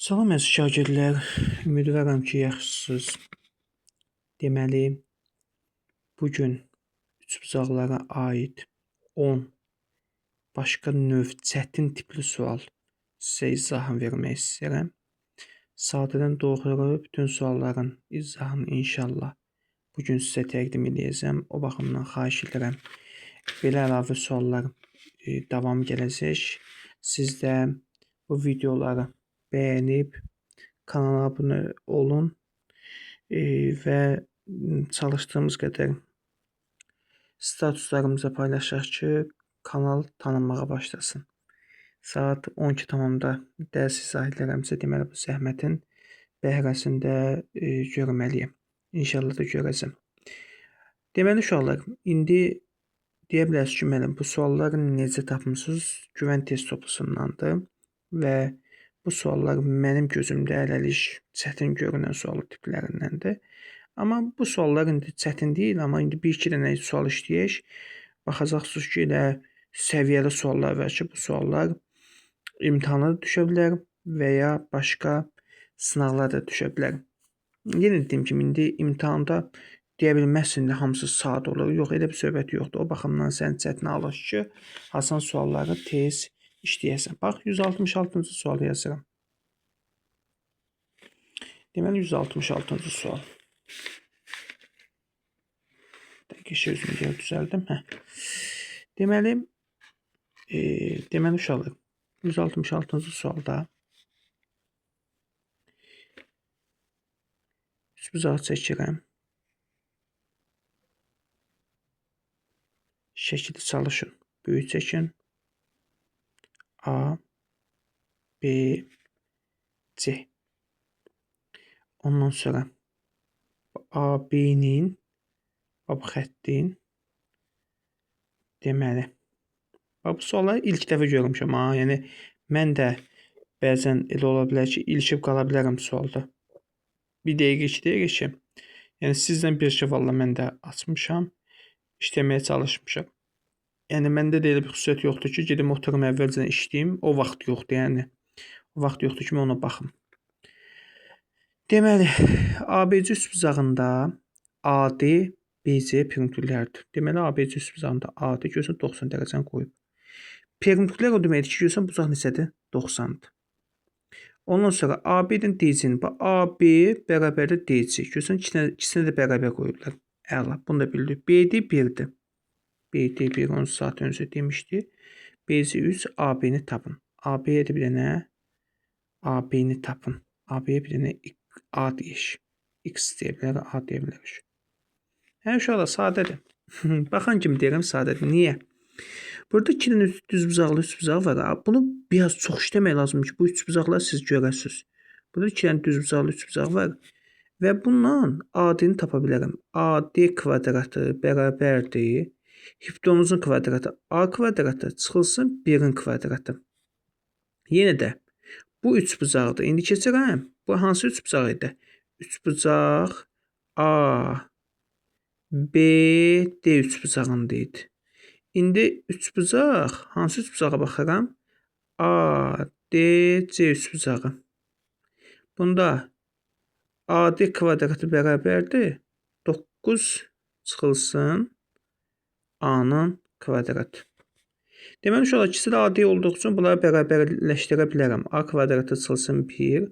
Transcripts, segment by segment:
Salam əziz şagirdlər, ümidvaram ki, yaxşısınız. Deməli, bu gün üçbucaqlara aid 10 başqa növ çətin tipli sual sizə izahını vermək istəyirəm. Sadədən doğru bütün sualların izahını inşallah bu gün sizə təqdim edəcəm. O baxımdan xahiş edirəm. Belə əlavə suallar davam gələcək. Siz də bu videoları bəyənib kanala abunə olun və çalışdığımız qədər statuslarımıza paylaşaq ki, kanal tanınmağa başlasın. Saat 12 tamamda dərs izah edilərəmsə, deməli bu zəhmətin bəhrəsini də görməliyəm. İnşallah da görəcəm. Deməli uşaqlar, indi deyə bilərsiniz ki, müəllim, bu sualları necə tapmısınız? Güvən test toplusundandır və bu suallar mənim gözümdə hələlik çətin görünən sual tiplərindəndir. Amma bu suallar indi çətin deyil, amma indi bir-iki dənə sual işləyək. Baxacaqsınız ki, elə səviyyəli suallar var ki, bu suallar imtahana da düşə bilər və ya başqa sınaqlara da düşə bilər. Yenə dediyim kimi, indi imtahanda deyə bilməzsin də hamısı saat olur. Yox, elə bir söhbət yoxdur. O baxımdan sən çətin alış ki, asan sualları tez işləyəsən. Bax, 166-cı sualı yazıram. Deməli, 166-cı sual. Dəqiqə özümü gəl düzəldim. Deməli, uşaqlar, 166-cı sualda üçbucağı çəkirəm. Şəkili çalışın. Böyük çəkin. A, B, C. Ondan sonra AB-nin bu xəttin deməli. Bu sualları ilk dəfə görmüşəm. Yəni mən də bəzən elə ola bilər ki, ilişib qala bilərəm sualda. Bir dəqiqə, 2 dəqiqə ki, yəni sizlə bir şey valla mən də açmışam, işləməyə çalışmışam. Yəni məndə də elə bir xüsusiyyət yoxdur ki, gedim oturum əvvəlcədən işləyim, o vaxt yoxdur, yəni. O vaxt yoxdur ki, mən ona baxım. Deməli, ABC üçbucağında AD, BC perimetrlərdir. Deməli, ABC üçbucağında AD görürsən 90 dərəcəni qoyub. Perimetrlər o deməkdir ki, görürsən bucaq neçədir? 90-dır. Ondan sonra AB-dən DC-ni, AB bərabərdir DC. Görürsən ikisinə də bərabər qoyublar. Əla, bunu da bildik. BD 1-dir. BD 1, onu saat öncə demişdik. BC 3, AB-ni tapın. AB-yə də bir dənə AB-ni tapın. AB-yə bir dənə A deyək. X deyə bilərik, A deyə bilərik. Uşaqlar, sadədir. Baxan kimi deyirəm, sadədir. Niyə? Burada 2 dənə düzbucaqlı üçbucaq var. Bunu biraz çox işləmək lazımdır ki, bu üçbucaqları siz görəsiniz. Burada 2 dənə düzbucaqlı üçbucaq var və bundan AD-ni tapa bilərəm. AD kvadratı bərabərdir hipotenuzun kvadratı A kvadratı çıxılsın 1-in kvadratı. Yenə də bu üçbucaqdır. İndi keçirəm. Bu hansı üçbucaq idi? Üçbucaq A, B, D üçbucağında idi. İndi üçbucaq hansı üçbucağa baxıram? A, D, C üçbucağı. Bunda AD kvadratı bərabərdir 9 çıxılsın A-nın kvadratı. Deməli, uşaqlar, ikisi də AD olduğu üçün bunları bərabərləşdirə bilərəm. A kvadratı çıxılsın 1,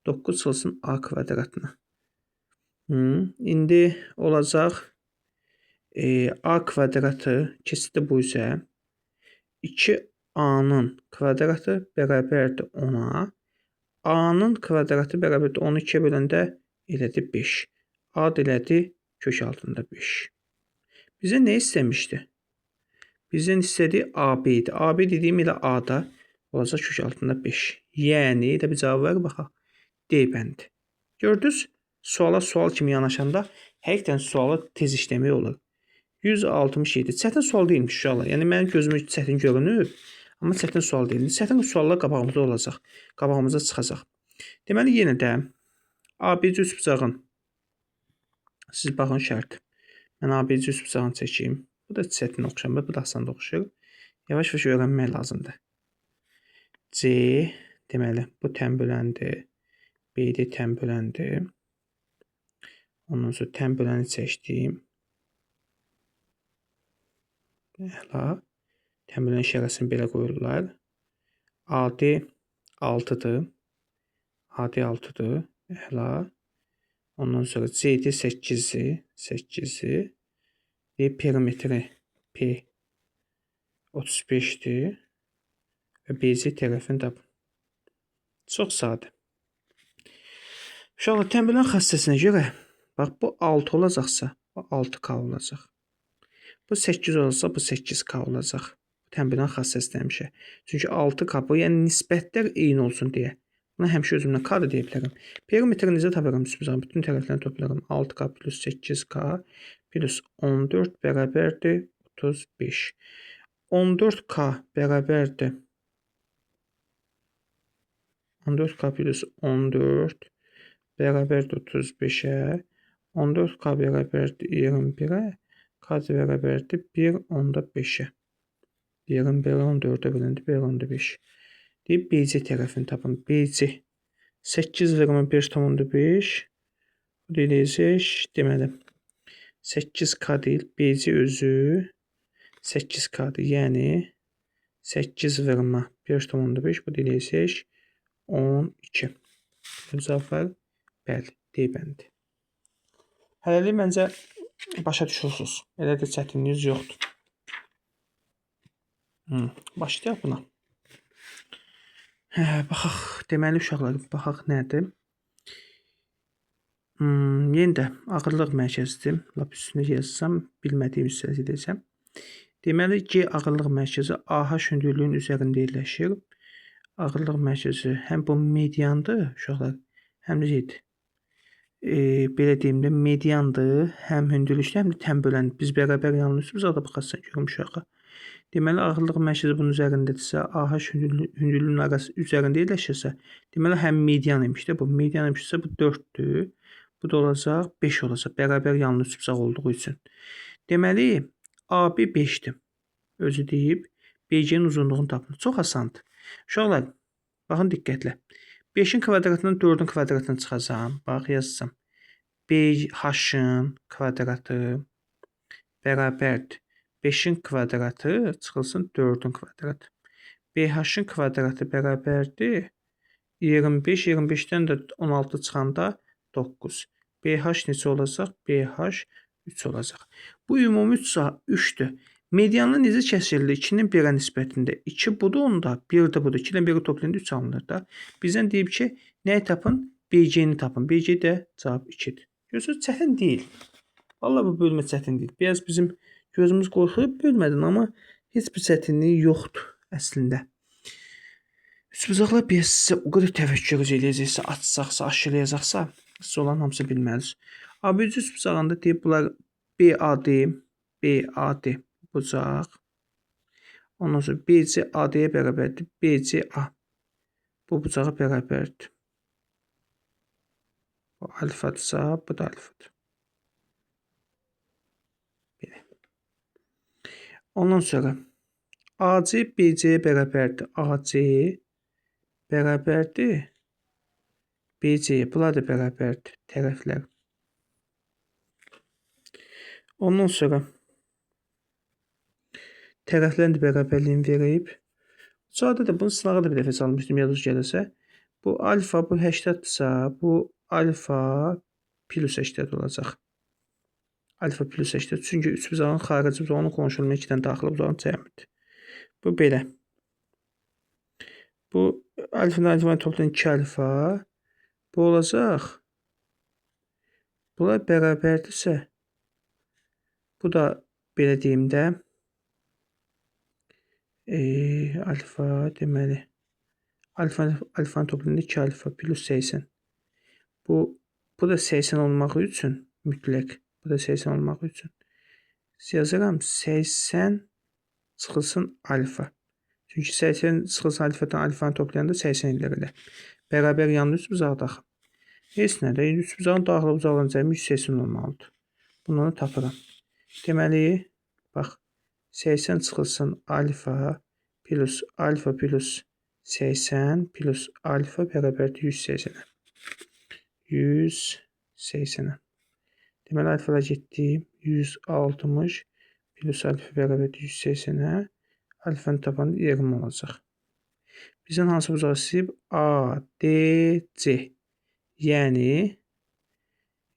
9 çıxılsın A kvadratına. İndi olacaq A kvadratı keçidi bu üzə 2A-nın kvadratı bərabərdir 10-a. A-nın kvadratı bərabərdir 12-yə böləndə elədi 5. A elədi kök altında 5. Bizə nə istəmişdi? Bizdən istədiyi AB idi. AB dediyim elə A-da olacaq kök altında 5. Yəni, də bir cavab var, baxaq. D bəndi. Gördünüz? Suala sual kimi yanaşanda həqiqətən sualı tez işləmək olur. 167. Çətin sual deyilmiş uşaqlar. Yəni, mənim gözümə çətin görünüb, amma çətin sual deyil. Çətin suallar qabağımızda olacaq. Qabağımıza çıxacaq. Deməli, yenə də ABC üçbucağın siz baxın şərt. Mən ABC üçbucağını çəkeyim. Bu da çətin oxşamır, bu da asan oxşur. Yavaş-yavaş öyrənmək lazımdır. C, deməli, bu tənböləndir. B-də tən böləndir. Ondan sonra tən böləni seçdim. Əla. Tən bölən işarəsini belə qoyurlar. AD 6-dır. AD 6-dır. Əla. Ondan sonra CD 8-dir. 8-dir. Perimetri P 35-dir. Və BC tərəfini tapın. Çox sadə. Uşaqlar, tən bölən xassəsinə görə, bax, bu 6 olacaqsa, bu 6K olacaq. Bu 8 olacaqsa, bu 8K olacaq. Tən bölən xassəsi həmişə. Çünki 6K bu, yəni nisbətlər eyni olsun deyə. Buna həmişə özümdən K da deyə bilərəm. Perimetri necə tapıram? Bütün tərəflərini toplayıram. 6K plus 8K plus 14 bərabərdir 35. 14K bərabərdir 14K plus 14 bərabərdir 35-ə. 14K bərabərdir 21-ə. K bərabərdir 1/5-ə. 1/14-ə bölündü 1/5. Deyib BC tərəfini tapın. BC 8/1/5. Bu deyiləcək. Deməli 8K deyil. BC özü 8K-dır. Yəni 8/1/5 bu deyiləcək 12. Müzəffər bəli, deyibəndir. Hələlik məncə başa düşürsünüz. Elə də çətinliyiz yoxdur. Başlayaq buna. Baxaq, deməli uşaqlar, baxaq nədir? Yenə də ağırlıq mərkəzidir. Lap üstünə yazsam, bilmədiyim hissəsi edəcəm. Deməli, G ağırlıq mərkəzi AH hündürlüyün üzərində yerləşir. Ağırlıq mərkəzi həm bu mediandır uşaqlar, həm də şeydir. Belə deyim də mediandır, həm hündürlükdə, həm də tən böləndir. Biz bərabər yanlış uzaqda baxarsan görüm uşağı. Deməli, ağırlıq mərkəzi bunun üzərindədirsə, AH hündürlüyün arası üzərində yerləşirsə, deməli, həm median imiş də bu. Median imişsə, bu 4-dür. Bu da olacaq 5 olacaq. Bərabər yanlış uzaq olduğu üçün. Deməli, AB 5-dir. Özü deyib, BC-nin uzunluğunu tapın. Çox asandır. Uşaqlar, baxın diqqətlə. 5-in kvadratından 4-ün kvadratını çıxacam. Bax, yazsam. BH-ın kvadratı bərabərdir. 5-in kvadratı çıxılsın 4-ün kvadratı. BH-ın kvadratı bərabərdir. 25, 25-dən də 16 çıxanda 9. BH neçə olacaq? BH 3 olacaq. Bu ümumi 3-dür. Medianın necə kəsilir? 2-nin 1-ə nisbətində. 2 budur onda, 1 də budur. 2-dən 1-i toplayanda 3 alınır da. Bizdən deyib ki, nəyi tapın? BC-ni tapın. BC də cavab 2-dir. Görürsünüz, çətin deyil. Vallahi bu bölmə çətin deyil. Biraz bizim gözümüz qorxub bölmədən, amma heç bir çətinliyi yoxdur əslində. Üçbucaqlar biz sizə o qədər təvəkkül eləyəcəksə, açsaqsa, aşılayacaqsa, siz olan hamısı bilməlisiniz. ABC üçbucağında deyib bunlar BAD bucaq. Ondan sonra BC AD-yə bərabərdir. BCA bu bucağa bərabərdir. Bu alfadırsa, bu da alfadır. Belə. Ondan sonra AC BC-yə bərabərdir. AC bərabərdir. BC-yə bunlar da bərabərdir. Tərəflər. Ondan sonra tərəflərin də bərabərliyini verib. Sonra da bunu sınağa da bir dəfə salmışdım, yadınız gəlirsə. Bu alfa, bu 80-dırsa, bu alfa plus 80 olacaq. Alfa plus 80. Çünki üçbucağın xarici bucağının qonşuluğuna 2 dənə daxili bucağın cəmidir. Bu belə. Bu alfa toplayın 2 alfa. Bu olacaq. Bunlar bərabərdirsə, bu da belə deyim də, alfa deməli, alfanın toplayında 2 alfa plus 80. Bu da 80 olmaq üçün mütləq. Bu da 80 olmaq üçün. Yazıram 80 çıxılsın alfa. Çünki 80 çıxılsın alfadan alfanı toplayanda 80 ilə. Bərabər yanında üçbucaq daxil. Heç nədə, üçbucağın daxili bucaqların cəmi 180 olmalıdır. Bunları tapıram. Deməli, bax, 80 çıxılsın alfa plus 80 plus alfa bərabərdir 180. 180'ə. Deməli, alfa getdi 160 plus alfa bərabər 180'ə. Alfanı tapanda 20 olacaq. Bizdən hansı bucağı istəyib? ADC. Yəni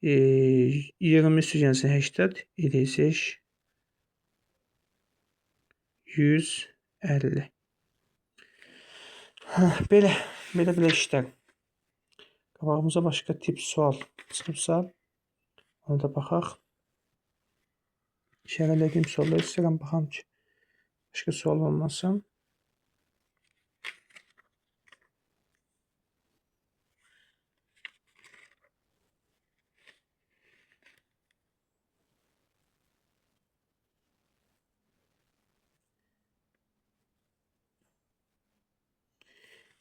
20 üstü 80 eləyəcək 150. Belə işlər. Qabağımıza başqa tip sual çıxıbsa, ona da baxaq. İşarələdiyim sualları istəyirəm, baxam ki, başqa sual olmasın.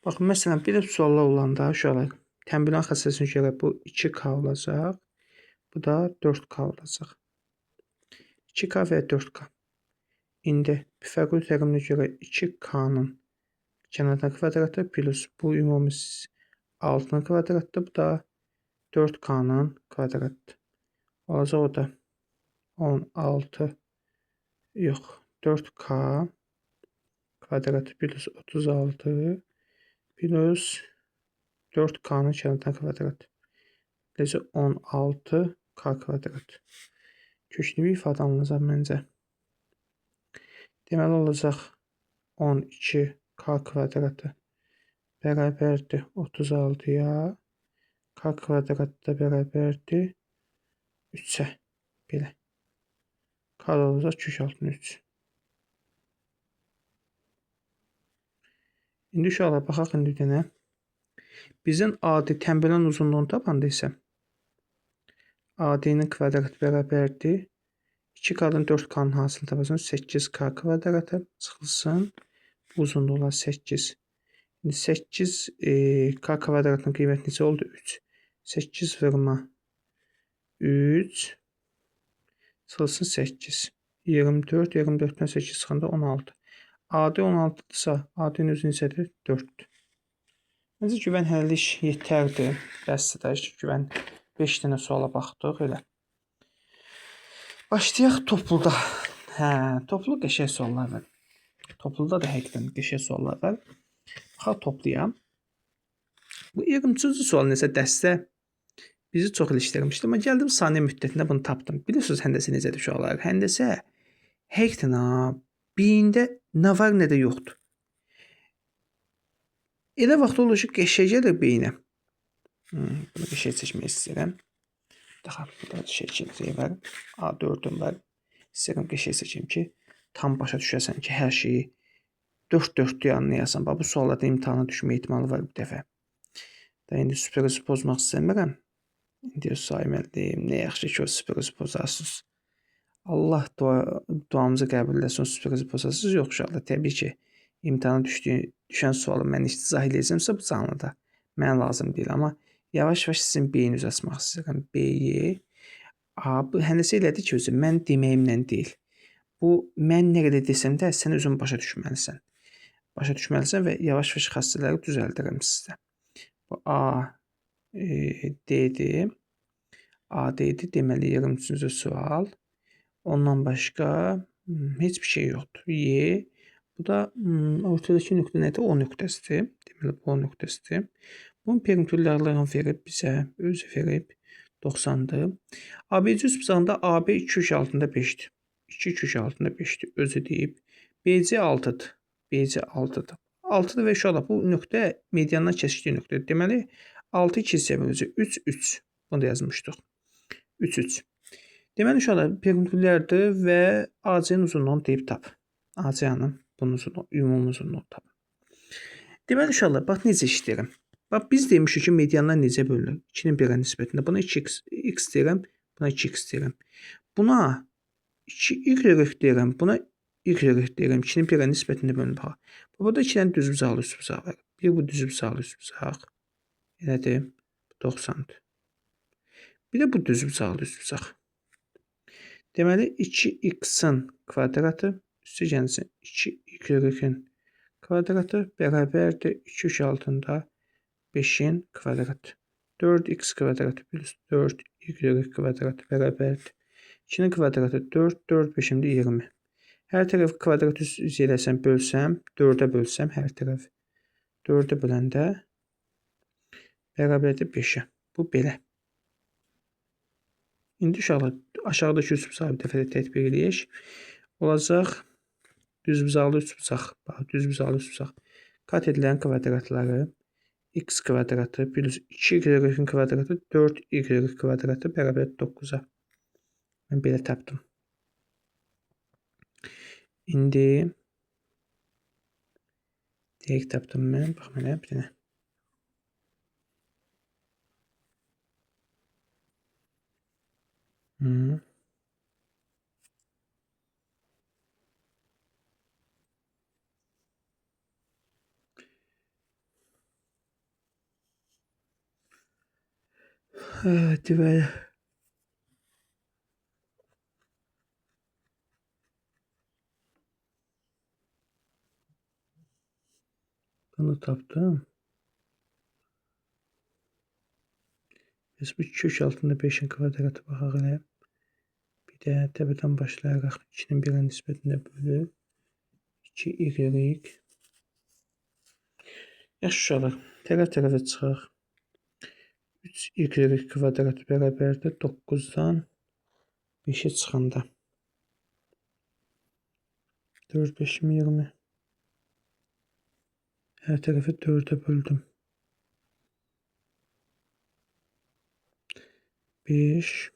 Baxın, məsələn, belə suallar olanda uşaqlar, tənbəlin xəstəsinə görə bu 2K olacaq, bu da 4K olacaq. 2K və 4K. İndi Pifaqor teoreminə görə 2K-nın kənardan kvadratı plus bu ümumi 6'nın kvadratı, bu da 4K-nın kvadratı. Olacaq o da 16 yox 4K kvadratı plus 36 plus 4K-nın kənardan kvadratı. Necə 16K kvadrat. Köklü bir ifadə alınacaq məncə. Deməli olacaq 12K kvadratı bərabərdir 36-ya. K kvadratı da bərabərdir 3'ə. Belə. K olacaq kök altına 3. İndi uşaqlar baxaq indi denə. Bizin AD tənbəlin uzunluğunu tapanda isə AD-nin kvadratı bərabərdir 2K-dan 4K-nın hansını tapacağız? 8K kvadratı çıxılsın. Uzunluğu olar 8. İndi 8K kvadratının qiyməti necə oldu? 3. 8 vurma 3 çıxılsın 8. 24. 24'dən 8 çıxanda 16. AD 16'dırsa AD-nin özü necədir? 4'dür. Məncə güvən həlliş yetərdir. Bəsdir. Güvən 5 dənə suala baxdıq elə. Başlayaq topluda. Toplu qəşəng suallar var. Topluda da həqiqətən qəşəng suallar var. Baxaq toplayam. Bu 23-cü sual nəsə dəstə bizi çox ilişdirmişdi. Amma gəldim saniyə müddətində bunu tapdım. Bilirsiniz həndəsə necədir uşaqlar? Həndəsə həqiqətən beyində nə var, nə də yoxdur. Elə vaxt olur ki, qəşəng gəlir beyinə. Bunu qəşəng seçmək istəyirəm. Daha burada şəkil var. A4'üm var. İstəyirəm qəşəng seçim ki, tam başa düşəsən ki, hər şeyi dörd-dörtlük anlayasan. Bu suallarda imtahana düşmə ehtimalı var bir dəfə. Da indi sürprizi pozmaq istəmirəm. İndi müəllim, nə yaxşı ki, o sürprizi pozarsınız. Allah duamızı qəbul etsin, sürprizi pozarsınız. Yox uşaqlar, təbii ki, imtahana düşən sualı mən izah edəcəmsə bu canlıda mənə lazım deyil. Amma yavaş-yavaş sizin beyiniz açmaq istəyirəm. Beyi. Bu həndəsə elədir ki, özü mən deməyimlə deyil. Bu mən nə qədər desəm də sən özün başa düşməlisən. Başa düşməlisən və yavaş-yavaş xassələri düzəldirəm sizdə. Bu A D-dir. A D-dir. Deməli 23-cü sual. Ondan başqa heç bir şey yoxdur. Y. Bu da ortadakı nöqtə nədir? O nöqtəsidir. Deməli bu o nöqtəsidir. Bunun perimetrlərlərini verib bizə, özü verib 90'dır. ABC üsbucağında AB 2 kök altında 5'dir. 2 kök altında 5'dir. Özü deyib. BC 6'dır. BC 6'dır. 6'dır və uşaqlar bu nöqtə mediandan kəsişdiyi nöqtədir. Deməli 6 2 hissəyə böləcək. 3 3. Bunu da yazmışdıq. 3 3. Deməli uşaqlar perimetrlərdir və AC-nin uzunluğunu deyib tap. AC-nin bunun uzunluğu, ümumi uzunluğu tap. Deməli uşaqlar bax necə işləyirəm. Bax biz demişik ki, medianlar necə bölünür? 2'nin 1'ə nisbətində. Buna 2x deyirəm, buna 2x deyirəm. Buna 2y deyirəm, buna y deyirəm. 2'nin 1'ə nisbətində bölünür. Bax. Burada 2 dənə düzbucaqlı üstbucaq var. Bir bu düzbucaqlı üstbucaq. Elədir? 90'dır. Bir də bu düzbucaqlı üstbucaq. Deməli 2x-in kvadratı üstə gəlsin 2y-in kvadratı bərabərdir 2 kök altında 5'in kvadratı. 4x kvadratı plus 4y kvadratı bərabərdir. 2-nin kvadratı 4, 4 5-də 20. Hər tərəfi kvadrat üz eləsəm, bölsəm, 4-ə bölsəm hər tərəfi. 4-ə böləndə bərabərdir 5-ə. Bu belə. İndi uşaqlar aşağıdakı üçbucağı bir dəfə də tətbiq edək. Olacaq düzbucaqlı üçbucaq. Bax, düzbucaqlı üçbucaq. Kat edilən kvadratları x kvadratı plus 2y kvadratı 4y kvadratı bərabər 9-a. Mən belə tapdım. İndi dəqiq tapdım mən. Bax mənə bir dənə. Deməli. Bunu tapdım. Biz bu kök altında 5-in kvadratı baxaq elə. Bir də təbədən başlayaraq 2-nin 1-ə nisbətində bölüb 2y. Yaxşı uşaqlar, tərəf-tərəfə çıxaq. 3y kvadratı bərabərdir 9-dan 5-ə çıxanda. 4, 5, 20. Hər tərəfi 4-ə böldüm. 5.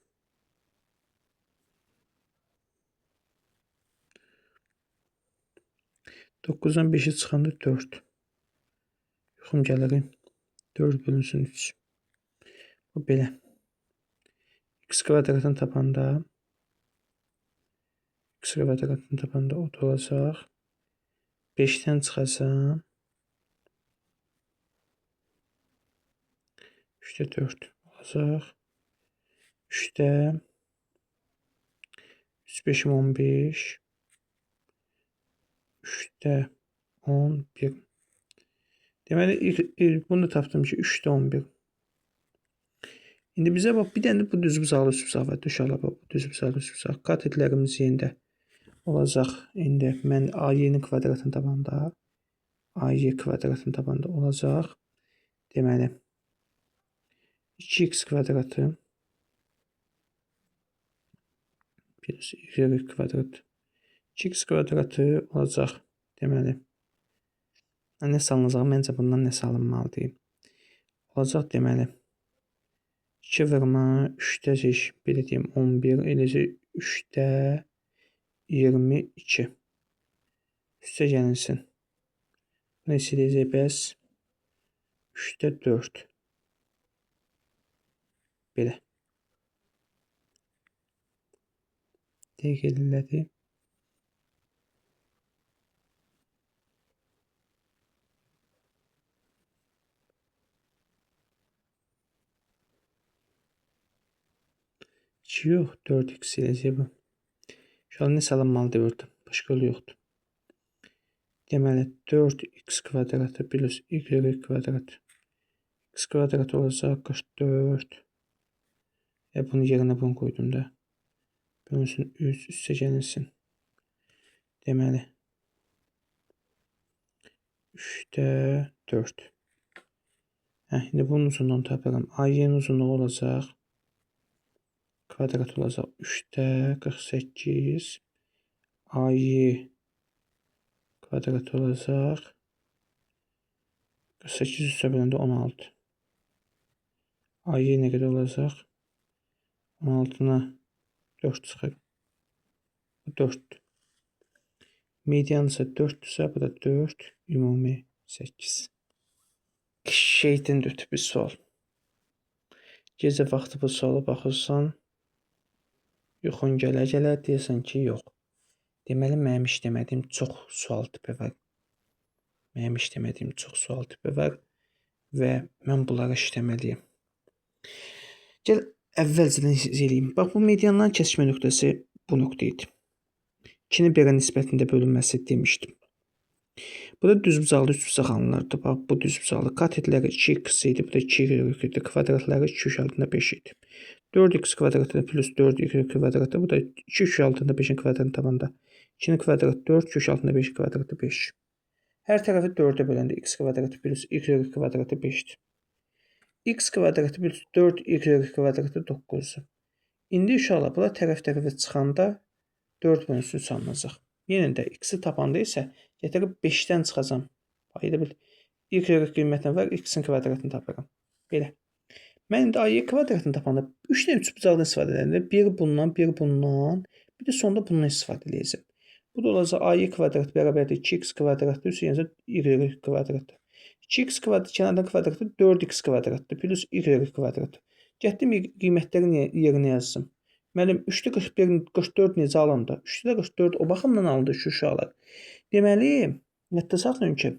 9-dan 5-ə çıxanda 4. Yoxum gəlirim. 4 bölünsün 3. Bu belə. X kvadratını tapanda o da olacaq. 5-dən çıxacaq. 3-də 4 olacaq. 3-də 3, 5, 15. 3-də 11. Deməli, bunu da tapdım ki, 3-də 11. İndi bizə bax, bir dənə bu düzbucaqlı üçbucaq var. Uşaqlar, bax, bu düzbucaqlı üçbucaq. Kat edilərimiz yerində olacaq. İndi mən AY-nin kvadratını tapanda, AY kvadratını tapanda olacaq. Deməli, 2x kvadratı plus y kvadratı. 2x kvadratı olacaq. Deməli, nə salınacaq? Məncə bundan nə salınmalıdır? Olacaq deməli. 2 vurma 3-də belə deyim 11, eləcə 3-də 22. Üstə gəlinsin. Bu neçə eləyəcək bəs? 3-də 4. Belə. Dəqiq elədi. Yox, 4x eləcək bu. Şu an nə salınmalıdır burada? Başqa yolu yoxdur. Deməli, 4x kvadratı plus y kvadratı. X kvadratı olacaq 44. Bunu yerinə bunu qoydum da. Bölünsün 3, üstə gəlinsin. Deməli, 3-də 4. İndi bunun uzunluğunu tapıram. AY-nin uzunluğu olacaq. Kvadrat olacaq 3-də 48. AY kvadrat olacaq. 48 üstə böləndə 16. AY nə qədər olacaq? 16-na 4 çıxır. Bu 4'dür. Median ise 4'dürsə, bu da 4, ümumi 8. Şeydən ötü bir sual. Gecə vaxtı bu suala baxırsan, yuxun gələ-gələ deyəsən ki, yox. Deməli, mənim işləmədiyim çox sual tipi var. Və mən bunları işləməliyim. Gəl, əvvəlcədən izləyeyim. Bax, bu medianların kəsişmə nöqtəsi bu nöqtə idi. 2-nin 1-ə nisbətində bölünməsi demişdim. Bu da düzbucaqlı üçbucaq alınırdı. Bax, bu düzbucaqlı katetləri 2x idi, bu da 2y idi. Kvadratları 2 kök altında 5 idi. 4x kvadratı plus 4y kvadratı, bu da 2 kök altında 5-in kvadratının tabanda 2-nin kvadratı 4, kök altında 5 kvadratı 5. Hər tərəfi 4-ə böləndə x kvadratı plus y kvadratı 5-dir. X kvadratı plus 4y kvadratı 9-dur. İndi uşaqlar, bura tərəf-tərəfə çıxanda 4 bölünsün çalınacaq. Yenə də x-i tapanda isə gətirib 5-dən çıxacam. Payda bil. Y qiymətinə var, x-in kvadratını tapıram. Belə. Mən indi y kvadratını tapanda 3 dənə üçbucaqdan istifadə edəndə bir bundan, bir bundan, bir də sonda bundan istifadə edəcəm. Bu da olacaq y kvadrat bərabərdir 2x kvadratdır, üstə y kvadratdır. 2x kvadrat kənardan kvadratdır, 4x kvadratdır, plus y kvadratdır. Getdim qiymətləri yerinə yazsam. Müəllim 3-də 41, 44 necə alındı? 3-də 44 o baxımdan alındı şu uşaqlar. Deməli, yadda saxlayın ki,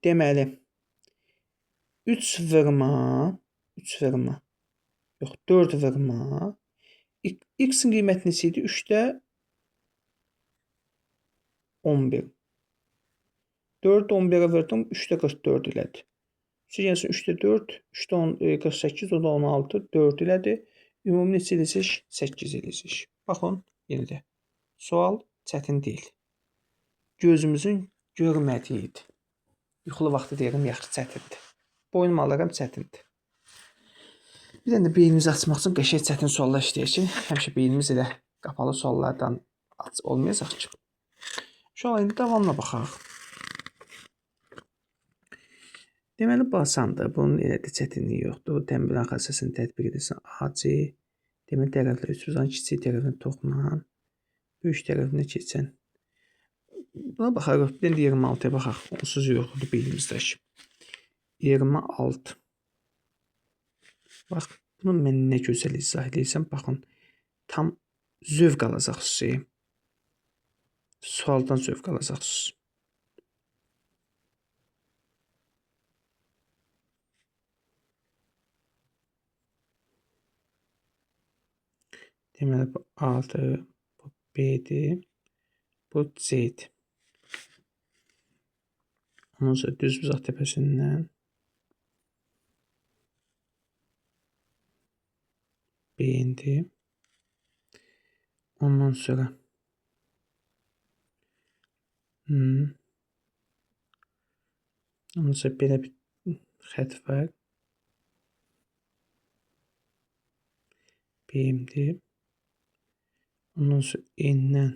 deməli 3 vurma, yox 4 vurma, x-in qiyməti neçə idi? 3-də 11. 4 11-ə vurdum, 3-də 44 elədi. Gəlsin 3-də 4, 3-də 48, o da 16, 4 elədi. Ümumi neçə eləyəcək? 8 eləyəcək. Baxın, yenə də. Sual çətin deyil. Gözümüzün görmədiyidir. Yuxulu vaxtı deyirəm, yaxşı çətindir. Boynum alıram, çətindir. Bir dənə də beynimizi açmaq üçün qəşəng çətin suallar işləyək ki, həmişə beynimiz elə qapalı suallardan olmayacaq ki. Uşaqlar, indi davamına baxaq. Deməli, bu asandır. Bunun elə də çətinliyi yoxdur. Tənbih xassəsini tətbiq edirsən. AC, deməli, tərəflər üçbucağın kiçik tərəfini toxunan, böyük tərəfinə keçən. Buna baxarıq. Bir də 26-ya baxaq. Onsuz yoxdur beynimizdəki. 26. Bax, bunu mən nə gözəl izah edirəm. Baxın, tam zövq alacaqsınız. Sualdan zövq alacaqsınız. Deməli, bu A-dır, bu B-dir, bu C-dir. Ondan sonra düzbucaq təpəsindən B-indir. Ondan sonra ondan sonra belə bir xət var. B-imdir. Ondan sonra N-dən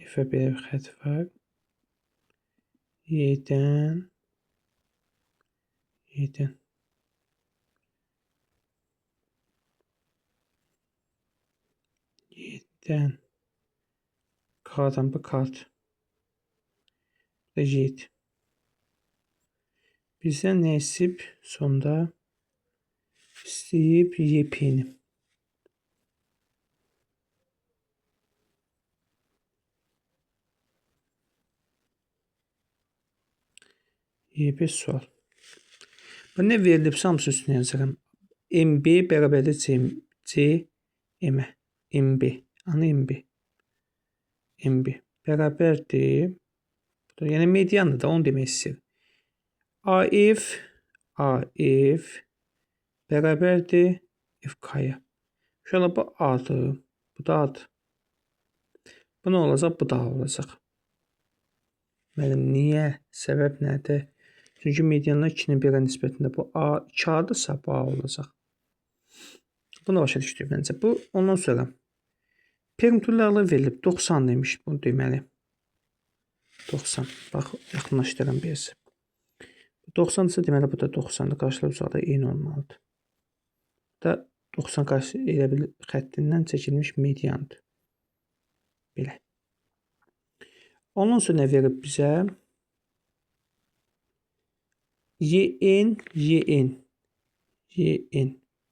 F-ə belə bir xət var. Y-dən K-dan bu kart. Bu da Y-dir. Bizdən nə istəyib? Sonda istəyib Y-pini. Y-1 sual. Bu nə verilibsə hamısının üstünə yazıram. MB bərabərdir C-M-ə. MB. Ana MB. MB bərabərdir. Yəni mediandır da, onu demək istəyir. AF bərabərdir FK-ya. Uşaqlar, bu A-dır. Bu da A-dır. Bu nə olacaq? Bu da A olacaq. Müəllim, niyə? Səbəb nədir? Çünki medianlar 2-nin 1-ə nisbətində bu A 2-dırsa, bu A olacaq. Bunu başa düşdük məncə. Bu, ondan sonra perimetrlərlə verilib 90 demiş bunu deməli. 90. Bax, yaxınlaşdıram biraz. 90-dırsa deməli bu da 90-dır. Qarşılar uzaqda eyni olmalıdır. Bu da 90 qarşı elə bil xəttindən çəkilmiş mediandır. Belə. Ondan sonra nə verib bizə? YN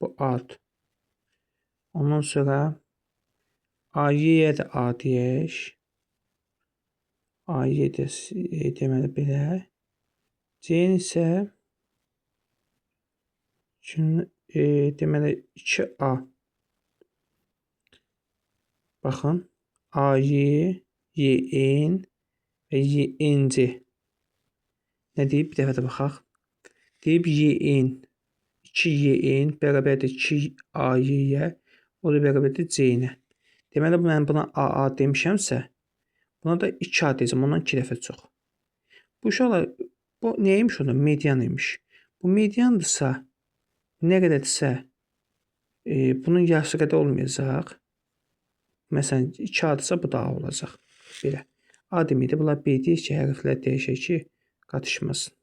bu A-dır. Ondan sonra AY-yə də A deyək. AY də deməli belə. C-nin isə deməli 2A. Baxın, AY yn və yn-ci. Nə deyib? Bir dəfə də baxaq. Deyib yn 2yn bərabərdir 2ay-yə, o da bərabərdir c-yə. Deməli, mən buna a demişəmsə, buna da 2a deyəcəm, ondan 2 dəfə çox. Bu uşaqlar, bu neymiş onda? Median imiş. Bu mediandırsa, nə qədərdirsə, bunun yarısı qədər olmayacaq. Məsələn, 2a-dırsa, bu da a olacaq. Belə. A deməkdə bunlar b deyək ki, hərflər dəyişək ki, qatışmasın.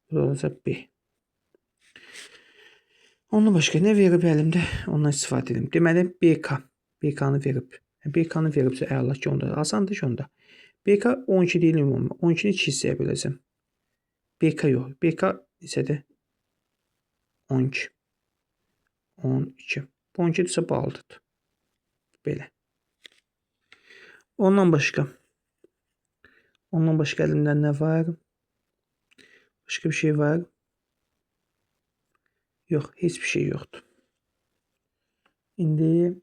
Bu da olacaq b. Ondan başqa nə verib əlimdə? Ondan istifadə edim. Deməli, BK. BK-nı verib. BK-nı veribsə, əla ki, onda asandır ki, onda. BK 12 deyil ümumi. 12-ni 2 hissəyə böləcəm. BK yox. BK neçədir? 12. 12. Bu 12-dirsə, bu 6-dır. Belə. Ondan başqa əlimdə nə var? Başqa bir şey var? Yox, heç bir şey yoxdur. İndi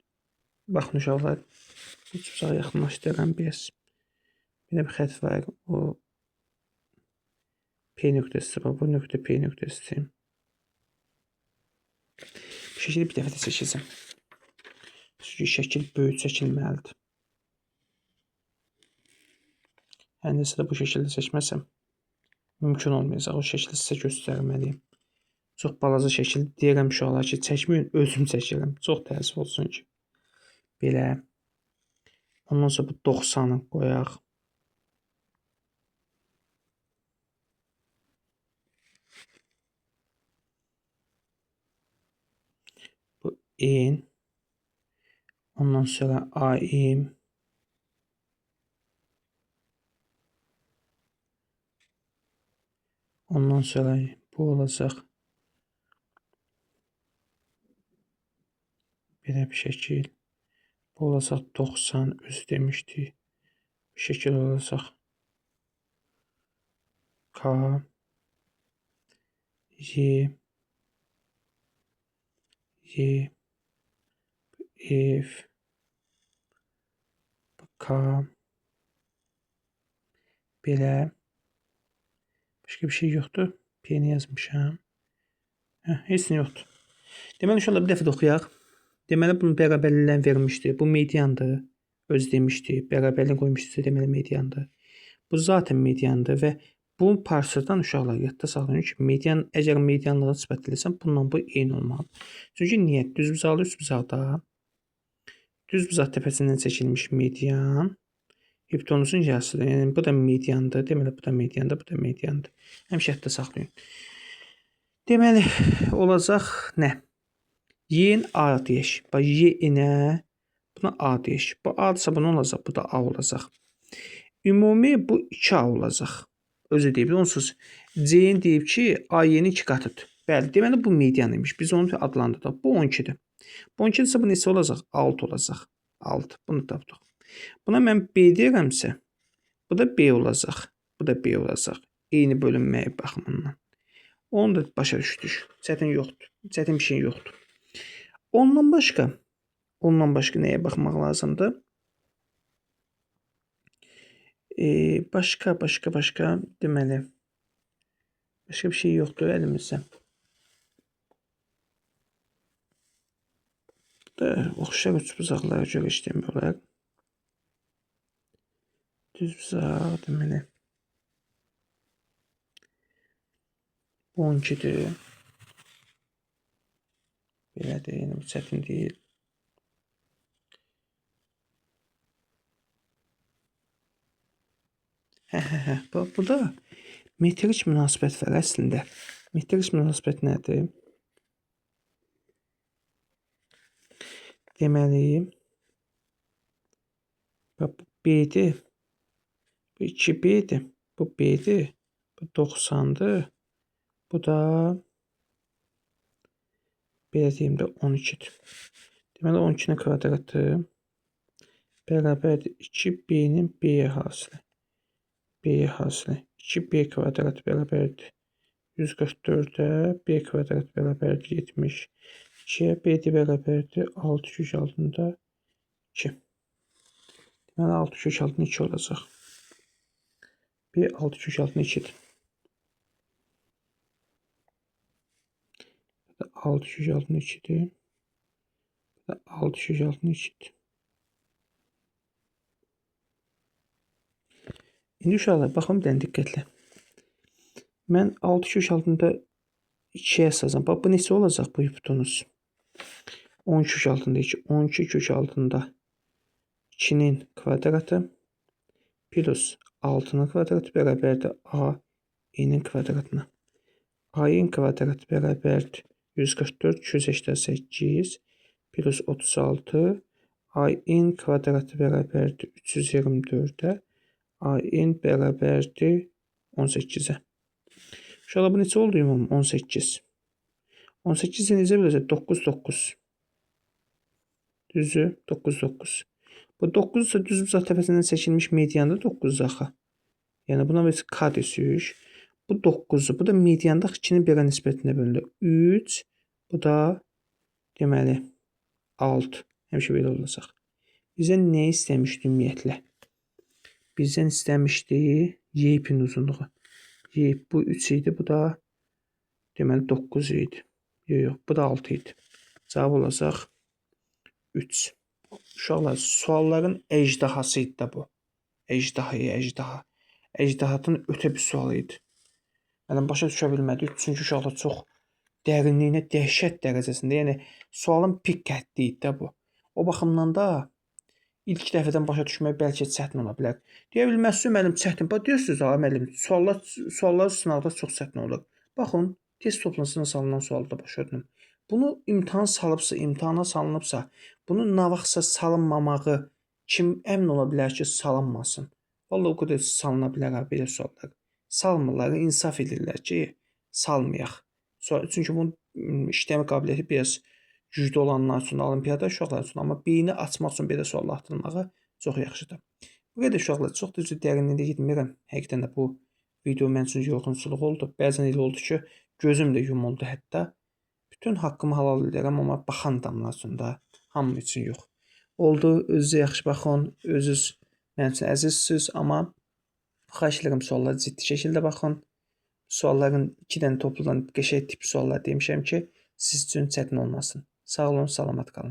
baxın uşaqlar, üç bucağı yaxınlaşdıran biraz. Bir xət var. O P nöqtəsi var. Bu nöqtə P nöqtəsidir. Şəkili bir dəfə də çəkəcəm. Çünki şəkil böyük çəkilməlidir. Hər nəsə də bu şəkildə çəkməsəm mümkün olmayacaq. O şəkili sizə göstərməliyim. Çox balaca şəkil deyirəm uşaqlar ki, çəkməyin, özüm çəkirəm. Çox təəssüf olsun ki. Belə. Ondan sonra bu 90-ı qoyaq. Bu in. Ondan sonra aim. Ondan sonra bu olacaq. Belə bir şəkil. Bu olacaq 90, özü demişdik. Bir şəkil olacaq. K. Y. Y. F. K. Belə. Başqa bir şey yoxdur. P-ni yazmışam. Heç nə yoxdur. Deməli, uşaqlar bir dəfə də oxuyaq. Deməli, bunun bərabərliyindən vermişdi. Bu mediandır. Öz demişdi. Bərabərliyin qoymuşdu. Deməli, mediandır. Bu zaten mediandır və bu parçadan uşaqlar yadda saxlayın ki, median, əgər medianlığa nisbət edilsən, bundan bu eyni olmalıdır. Çünki niyə? Düzbucaqlı üçbucaqda düzbucaq təpəsindən çəkilmiş median hipotenusun yarısıdır. Yəni, bu da mediandır. Deməli, bu da mediandır, bu da mediandır. Həmişə yadda saxlayın. Deməli, olacaq nə? Y-in A deyək. Bax, Y-inə buna A deyək. Bu A-dırsa bu nə olacaq? Bu da A olacaq. Ümumi bu 2A olacaq. Özü deyib. Onsuz C-in deyib ki, A-Y-nin 2 qatıdır. Bəli, deməli bu median imiş. Biz onu adlandırdıq. Bu 12-dir. Bu 12-dirsə bu neçə olacaq? 6 olacaq. 6. Bunu tapdıq. Buna mən B deyirəmsə, bu da B olacaq. Bu da B olacaq. Eyni bölünməyə baxımından. Onu da başa düşdük. Çətin yoxdur. Çətin bir şey yoxdur. Ondan başqa nəyə baxmaq lazımdır? Başqa deməli. Başqa bir şey yoxdur əlimizdə. Oxşar üçbucaqlara görə işləmək olar. Düzbucaq deməli. Bu 12-dir. Belədir, yəni bu çətin deyil. Burada metrik münasibət var əslində. Metrik münasibət nədir? Deməli, bu B-dir, bu 2B-dir, bu B-dir, bu 90-dır, bu da belə deyim də 12-dir. Deməli, 12-nin kvadratı bərabərdir 2B-nin B-yə hasili. B-yə hasili. 2B kvadrat bərabərdir 144-ə, B kvadrat bərabərdir 70. 2-yə B bərabərdir 6 kök altında 2. Deməli 6 kök altında 2 olacaq. Bir 6 kök altında 2-dir. 6 kök altında 2-dir. 6 kök altında 2-dir. İndi uşaqlar, baxın bir dənə diqqətlə. Mən 6 kök altında 2-yə yazacağam. Bax, bu neçə olacaq bu hipotenuz? 10 kök altında 2. 12 kök altında 2'nin kvadratı plus 6'nın kvadratı bərabərdir a-nin kvadratına. A-in kvadratı bərabərdir 144 288 plus 36. A-in kvadratı bərabərdir 324-ə. A-in bərabərdir 18-ə. Uşaqlar, bu neçə oldu ümum? 18. 18-i necə biləcək? 9, 9. Düzü 9, 9. Bu 9 ise düz bucaq təpəsindən çəkilmiş medianda 9 axı. Yəni buna biz k desək. Bu 9'u, bu da medianda 2'nin 1'ə nisbətində bölünür. 3, bu da deməli 6. Həmişə belə olacaq. Bizdən nə istəmişdi ümumiyyətlə? Bizdən istəmişdi y ipin uzunluğu. Y ip bu 3 idi, bu da deməli 9 idi. Yox, bu da 6 idi. Cavab olacaq 3. Uşaqlar, sualların əjdahası idi də bu. Əjdaha. Əjdahatın ötə bir sualı idi. Mən başa düşə bilmədik. Çünki uşaqlar çox dərinliyinə dəhşət dərəcəsində. Yəni sualın pik həddi idi də bu. O baxımdan da ilk dəfədən başa düşmək bəlkə çətin ola bilər. Deyə bilməzsiniz müəllim çətin. Bax deyirsiniz ha müəllim, suallar sınavda çox çətin olur. Baxın, test toplantısına salınan sualda başa düşdüm. Bunu imtahan salıbsa, imtahana salınıbsa, bunu nə vaxtsa salınmamağı kim əmin ola bilər ki, salınmasın? Vallahi o qədər salına bilər belə suallar. Salmırlar, insaf edirlər ki, salmayaq. Çünki bunun işləmə qabiliyyəti biraz güclü olanlar üçün, olimpiyada uşaqlar üçün, amma beyni açmaq üçün belə suallar atılmağı çox yaxşıdır. Bu qədər uşaqlar, çox düzü dərinliyində getmirəm. Həqiqətən də bu video mənim üçün yorğunçuluq oldu. Bəzən elə oldu ki, gözüm də yumuldu hətta. Bütün haqqımı halal edirəm, amma baxan adamlar üçün də, hamı üçün yox. Oldu, özünüzə yaxşı baxın, özünüz mənim üçün əzizsiniz, amma xahiş edirəm suallara ciddi şəkildə baxın. Sualların 2 dənə topludan qəşəng tip suallar demişəm ki, siz üçün çətin olmasın. Sağ olun, salamat qalın.